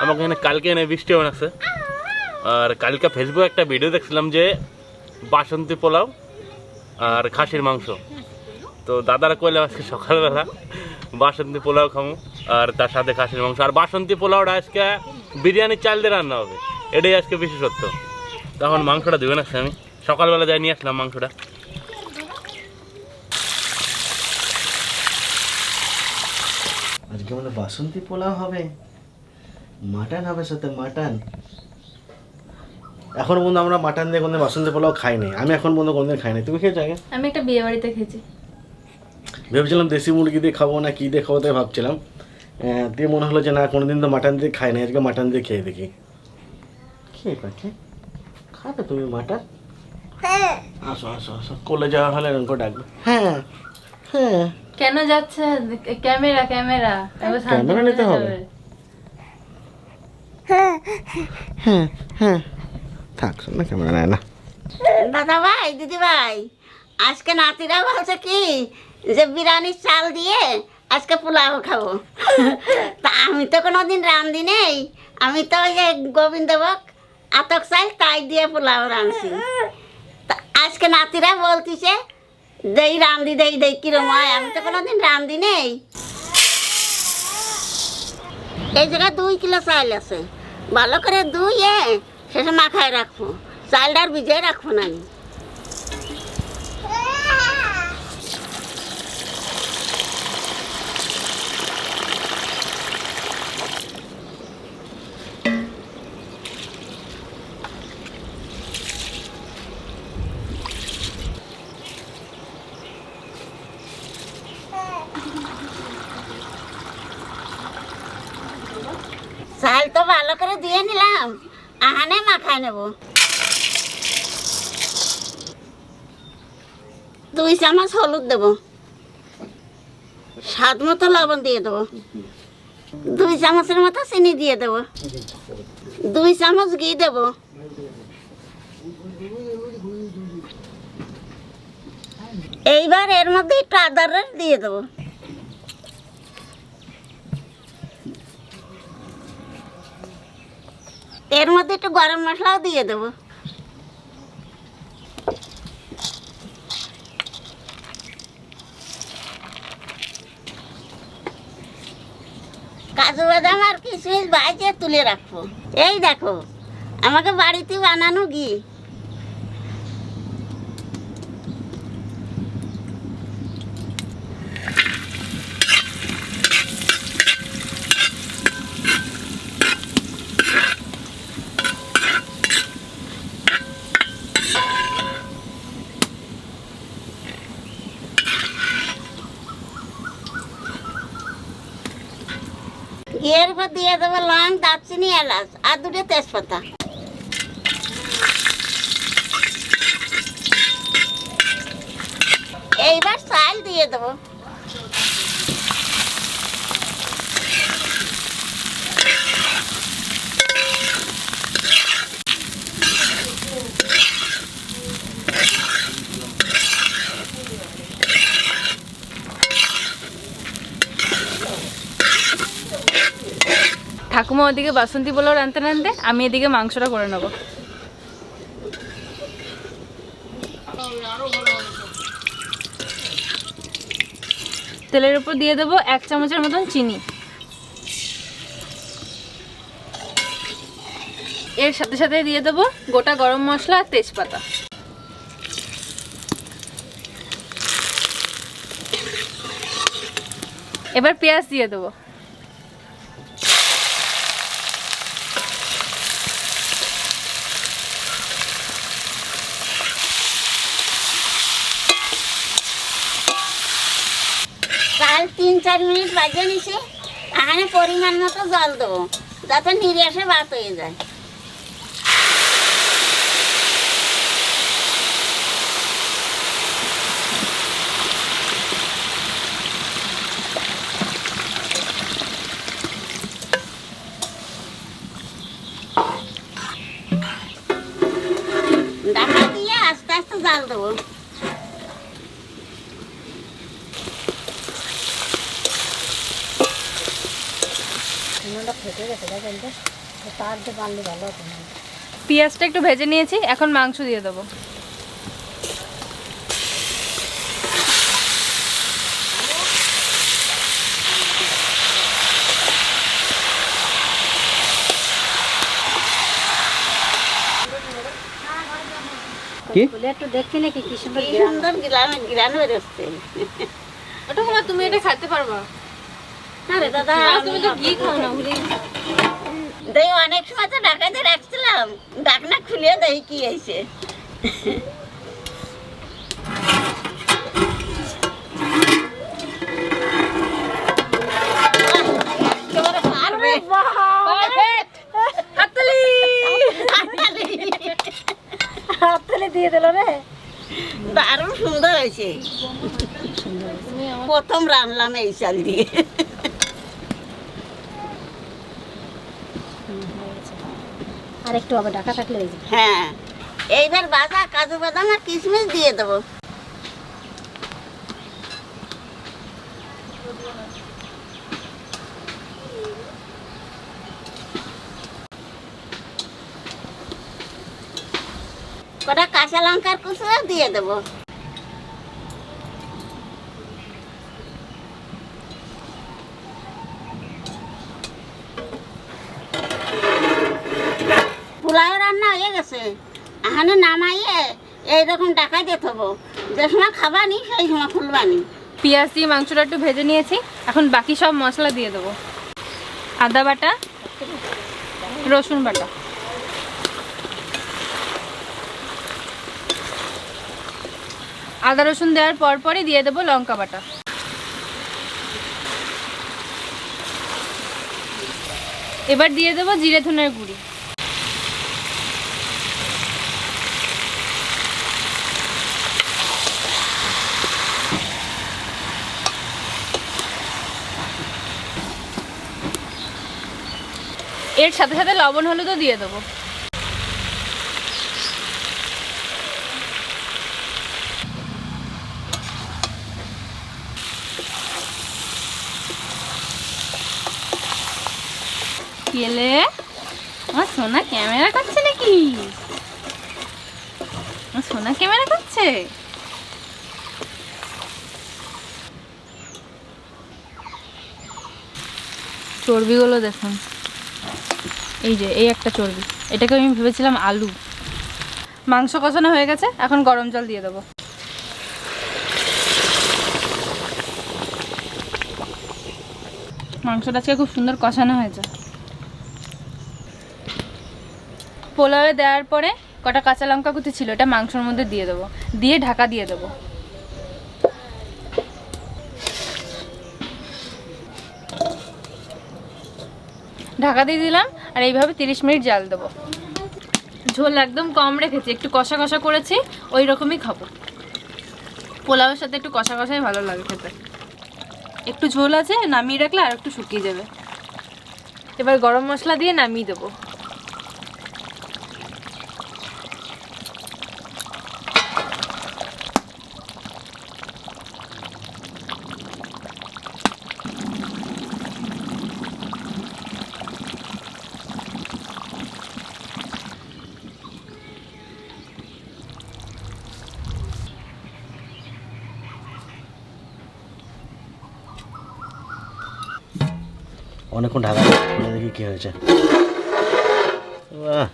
আমাকে এখানে কালকে এনে বৃষ্টিও বানাচ্ছে। আর কালকে ফেসবুকে একটা ভিডিও দেখছিলাম যে বাসন্তী পোলাও আর খাসির মাংস। তো দাদারা কইলাম আজকে সকালবেলা বাসন্তী পোলাও খামো আর তার সাথে খাসির মাংস। আর বাসন্তী পোলাওটা আজকে বিরিয়ানির চাল দিয়ে রান্না হবে, এটাই আজকে বিশেষত্ব। তখন মাংসটা দেবেন আসছে, আমি সকালবেলা যাই নিয়ে আসলাম মাংসটা। আজকে মানে বাসন্তী পোলাও হবে, মাটন হবে সাথে মাটন। এখন বন্ধু আমরা মাটন দিয়ে কোনো বাসন্তী পোলাও খাই নাই, আমি এখন বন্ধু কোনদিন খাই নাই। তুমি খেয়েছো আগে? আমি একটা বিয়ে বাড়িতে খেয়েছি। ভেবেছিলাম দেশি মুরগি দিয়ে খাবো না কি দিয়ে খাবো তাই ভাবছিলাম, দিয়ে মনে হলো যে না কোনোদিন তো মাটন দিয়ে খাই নাই, আজকে মাটন দিয়ে খেয়ে দেখি। খেয়ে পাচ্ছে খাবে তুমি মাটন? আসো আসো আসো, কোলে যাওয়া হলে এরকম করে ডাকবে। হ্যাঁ হ্যাঁ। কেন যাচ্ছে? ক্যামেরা ক্যামেরা ক্যামেরা নিতে হবে। হ্যাঁ হ্যাঁ থাক, না ক্যামেরা নেয় না। দাদা ভাই, দিদি ভাই, আজকে নাতিরা বলছে কি যে বিরিয়ানির চাল দিয়ে আজকে পোলাও খাবো। তা আমি তো কোনোদিন রান্ধি নেই, আমি তো ওই যে গোবিন্দভোগ আতক চাল তাই দিয়ে পোলাও রাঁধছি। তা আজকে নাতিরা বলতিছে দেই রান্ধি দেই দেই কিরম হয়, আমি তো কোনোদিন রান্ধি নেই। এই জায়গায় 2 কিলো চাল আছে, ভালো করে ধুয়ে শেষে মাখায় রাখবো, চালটা আর ভিজিয়ে রাখবো না আমি। চাল তো ভালো করে দিয়ে নিলাম, আহানে মাখায় নেব। 2 চামচ হলুদ দেব, স্বাদ মতো লবণ দিয়ে দেবো, 2 চামচের মতো চিনি দিয়ে দেব, 2 চামচ ঘি দেব, এইবার এর মধ্যে একটু আদার রস দিয়ে দেবো, এর মধ্যে একটু গরম মশলাও দিয়ে দেবো। কাজু বাদাম আর কিশমিশ ভাজে তুলে রাখবো। এই দেখো আমাকে বাড়িতে বানানো ঘি। ঘিয়ের উপর দিয়ে দেবো লং, দারচিনি, এলাচ আর 2টো তেজপাতা। এইবার চাল দিয়ে দেবো, ঠাকুমা ওদিকে বাসন্তী পোলাও রাঁধতে রাঁধতে আমি এদিকে মাংসটা করে নেব। তেলের উপর দিয়ে দেবো 1 চামচের মতন চিনি, এর সাথে সাথে দিয়ে দেবো গোটা গরম মশলা আর তেজপাতা। এবার পেঁয়াজ দিয়ে দেবো, চাল 3-4 মিনিট ভাজে নিছি, এখানে পরিমাণ মতো জল দেবো যাতে নিরেসে ভাত হয়ে যায়। ঢাকা দিয়ে আস্তে আস্তে জাল দেবো। ফেটে গেছে পেঁয়াজটা একটু ভেজে নিয়েছি, এখন মাংস দিয়ে দেবো। কি একটু দেখছি নাকি কি সুন্দর গ্রান বেরোচ্ছে। ওটা তোমার, তুমি এটা খেতে পারবা? আরে দাদা তুমি তো ঘি খাও না, ভুলে গেছি। দেখ অনেক সময় তো ঢাকাতে রাখছিলাম, ঢাকনা খুলে দেই কি হয়েছে। একেবারে পারবে। Perfect! হাততালি! হাততালি দিয়ে দিল রে। দারুণ সুন্দর হয়েছে। প্রথম রান্নাম এই চাল দিয়ে। আর একটু হবে, ঢাকা থাকলে হয়ে যাবে। হ্যাঁ, এইবার বাদা কাজু বাদাম আর কিশমিশ দিয়ে দেবো। কটা কাঁচা লঙ্কার কুচো দিয়ে দেবো। পোলাও রান্না হয়ে গেছে, এখানে নামাইয়ে এইরকম ডাকা দিয়ে থবো, যে সময় খাবানি সেই সময় খুলবানি। পেঁয়াজ দিয়ে মাংসটা একটু ভেজে নিয়েছি, এখন বাকি সব মশলা দিয়ে দেবো। আদা বাটা, রসুন বাটা, আদা রসুন দেওয়ার পরপরই দিয়ে দেবো লঙ্কা বাটা। এবার দিয়ে দেবো জিরে ধনের গুঁড়ি। এর সাথে সাথে লবণ হলুদও দিয়ে দেবো। কেলে আমার সোনা ক্যামেরা করছে নাকি? আমার সোনা ক্যামেরা করছে। চর্বিগুলো দেখুন, এই যে এই একটা চর্বি, এটাকে আমি ভেবেছিলাম আলু। মাংস কষানো হয়ে গেছে, এখন গরম জল দিয়ে দেবো। মাংসটা আজকে খুব সুন্দর কষানো হয়েছে। পোলাওয়ে দেওয়ার পরে কটা কাঁচা লঙ্কা কুচি ছিল, এটা মাংসের মধ্যে দিয়ে দেবো, দিয়ে ঢাকা দিয়ে দেবো। ঢাকা দিয়ে দিলাম, আর এইভাবে 30 মিনিট জাল দেবো। ঝোল একদম কম রেখেছি, একটু কষা কষা করেছি, ওই রকমই খাবো। পোলাওয়ের সাথে একটু কষা কষাই ভালো লাগে খেতে। একটু ঝোল আছে, নামিয়ে রাখলে আর একটু শুকিয়ে যাবে। এবার গরম মশলা দিয়ে নামিয়ে দেবো। অনেকক্ষণ ঢাকা খুলে দেখি কি হয়েছে। বাহ,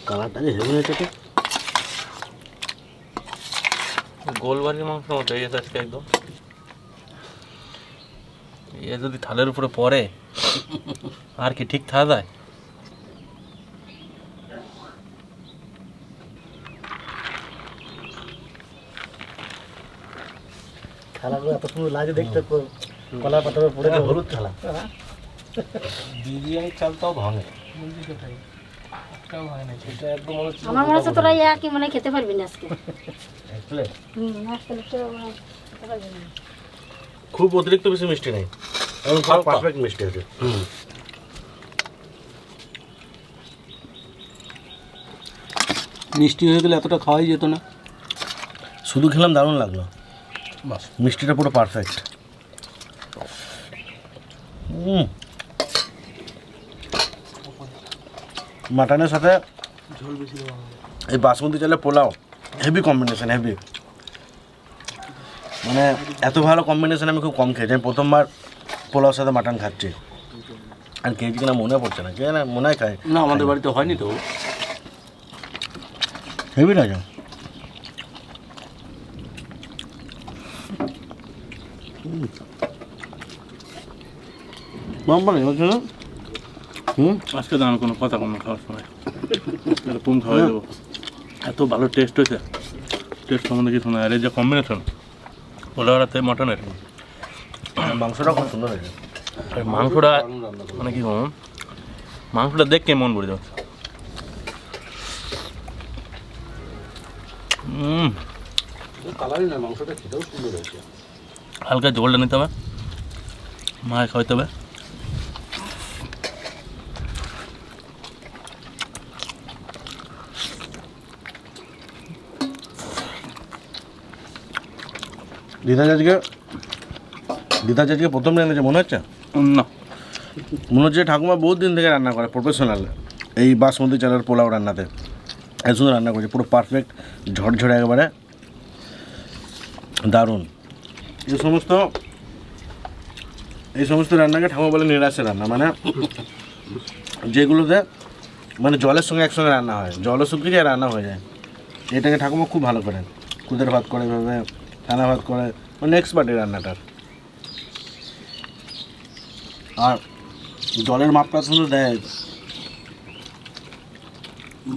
কালারটা যে হেভি হয়েছে। গোলবাড়ির মাংস মতো হয়ে গেছে আজকে একদম। এ যদি থালের উপরে পড়ে আর কি ঠিক থাকা যায়? থালাগুলো এত সুন্দর লাগে দেখতে, কলা পাতার পড়ে হলুদ থালা। বিরিয়ানির চালটাও ভাঙে। আমার মনে হচ্ছে তোরা কি মনে হয় খেতে পারবি না আজকে। খুব অতিরিক্ত বেশি মিষ্টি নেই, এবং পারফেক্ট মিষ্টি আছে। মিষ্টি হয়ে গেলে এতটা খাওয়াই যেত না। শুধু খেলাম, দারুণ লাগলো। বাস মিষ্টিটা পুরো পারফেক্ট। মাটনের সাথে এই বাসমতি চালের পোলাও হেভি কম্বিনেশন, হেভি। মানে এত ভালো কম্বিনেশন আমি খুব কম খেয়েছি। আমি প্রথমবার পোলাওর সাথে মাটন খাচ্ছি। আর খেয়েছি কিনা মনে পড়ছে না, কে না মনে হয় খায় না, আমাদের বাড়িতে হয়নি তো। হেভি লাগে। আজকে তো আমি কোনো কথা কোনো খাওয়ার সময় এরকম খাওয়াই দেবো। এত ভালো টেস্ট হয়েছে, টেস্ট সম্বন্ধে কিছু না। আর এই যে কম্বিনেশন পোলাওয়াতে মটনের, মাংসটা খুব সুন্দর হয়েছে। আর মাংসটা মানে কি বলবো, মাংসটা দেখকে মন ভরে যাচ্ছে। কালারই না, মাংসটা খেতেও সুন্দর হয়েছে। হালকা ঝোলটা নিতে হবে, মায়ে খাওয়াইতে হবে। দিদা আজকে প্রথম রেঁধেছে মনে হচ্ছে? না, মনে হচ্ছে ঠাকুমা বহুত দিন থেকে রান্না করে, প্রফেশনাল এই বাসমতি চালের পোলাও রান্নাতে। এত সুন্দর রান্না করেছে, পুরো পারফেক্ট, ঝরঝরে একেবারে দারুণ। এই সমস্ত রান্নাকে ঠাকুমা বলে নিরাশে রান্না, মানে যেগুলোতে মানে জলের সঙ্গে একসঙ্গে রান্না হয়, জলও শুকিয়ে যায়, রান্না হয়ে যায়। এটাকে ঠাকুমা খুব ভালো করেন, কুদের ভাত করে, এভাবে টানা ভাত করে, মানে এক্সপার্ট এই রান্নাটার। আর জলের মাপটা সুন্দর দেয়,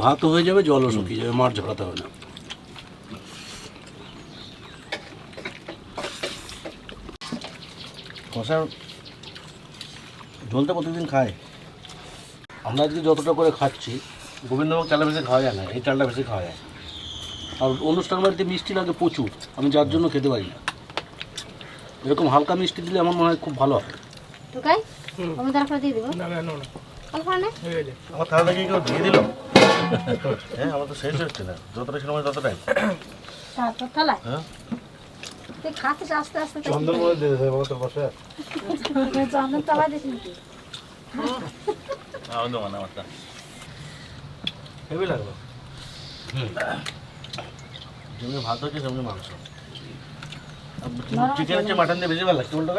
ভাতও হয়ে যাবে, জলও শুকিয়ে যাবে, মাছ ঝরাতে হবে না। কষা ঝোলটা প্রতিদিন খায়। আমরা আজকে যতটা করে খাচ্ছি, গোবিন্দভোগ চালটা বেশি খাওয়া যায় না, এই চালটা বেশি খাওয়া যায়। আর অনুষ্ঠান বাড়িতে মিষ্টি লাগে প্রচুর, আমি যার জন্য খেতে পারি না। এরকম হালকা মিষ্টি দিলে আমার মনে হয় খুব ভালো হয়। টোকাই আমি তারপরে দিয়ে দেবো। অল্প না আমার থালাটা কি কেউ দিয়ে দিল? হ্যাঁ, আমার তো শেষ হচ্ছে না, যতটা ছিল আমার ততটাই। তারপর থালায় হ্যাঁ, তুই খাচ্ছিস আস্তে আস্তে। চন্দন করে দিয়ে দেবে আমার তো বসে। চন্দন তলা দিস নাকি? আমারটা হেভি লাগলো। যেমনি ভাত হচ্ছে সেমনি মাংস। চিকেন হচ্ছে মাটন দিয়ে বেশি ভালো লাগছে বলতে